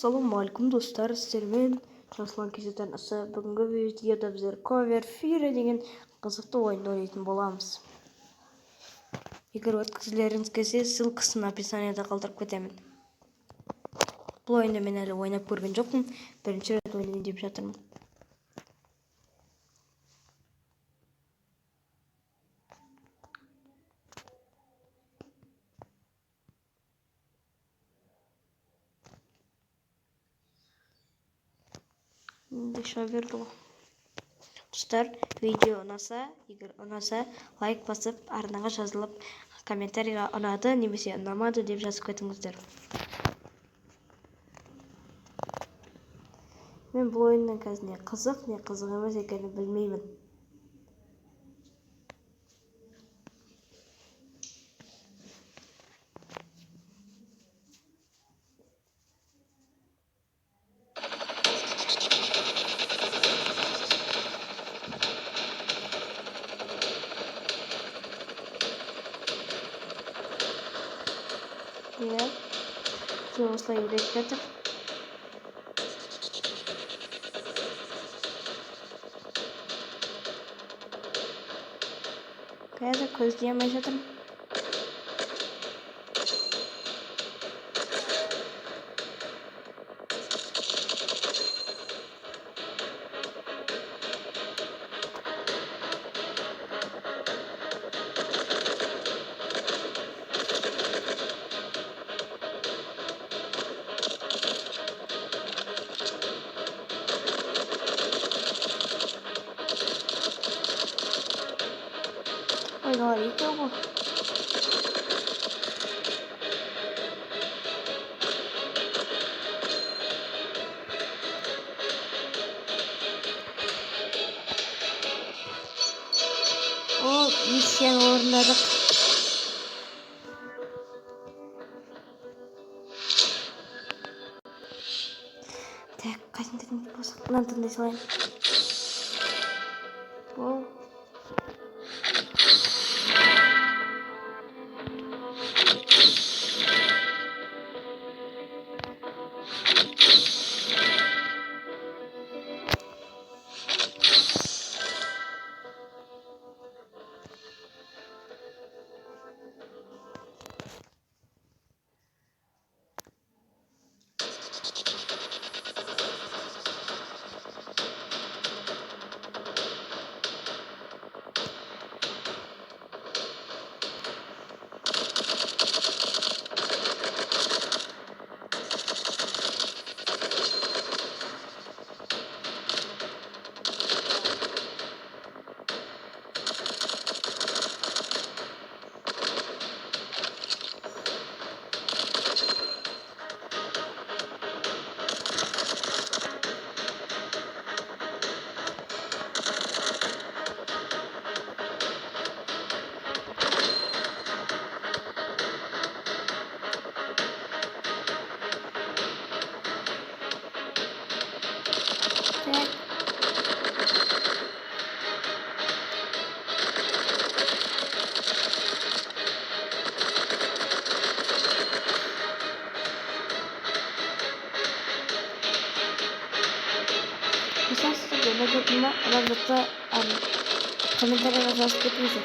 Ассалаумағалейкум достар, сіздермен Жасұлан кезеден аса. Бүгінгі видеода біздер Cover Fury деген қызықты ойынды ойнайтын боламыз. Егер өткізулеріңіз келсе, ссылкасын описаниеда қалдырып кетемін. Бұл ойынды мен әлі ойнап көрген жоқпын, бірінші рет ойнайын деп жатырмын. Достар, видео егер ұнаса, лайк басып, арнаға жазылып, комментарийға ұнады немесе ұнамады деп жазып кетіңіздер. Мен бұл ойынның қазір не қызық, не қызық емес екенін білмеймін. Иә, сол осылай үйретіп жатыр. Қазір көзге алмай жатырмын. Ойналар екеу ғой. О, миссияны орындадық. Так, қайсың дедің болсақ, мынаны тыңдай салайын. Ол Mesela size yemek yapımda aralıkta komentarlara yazıp getirirsiniz.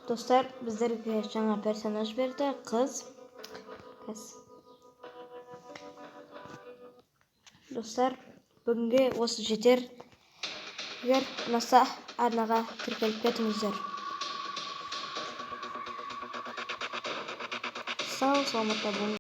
Dostlar, bizlerге жаңа персонаж берді, қыз. Достар, бүгінге осы жетер. Егер ұнаса, арнаға тіркеліп кетіңіздер. Сау саламатта болыңыздар.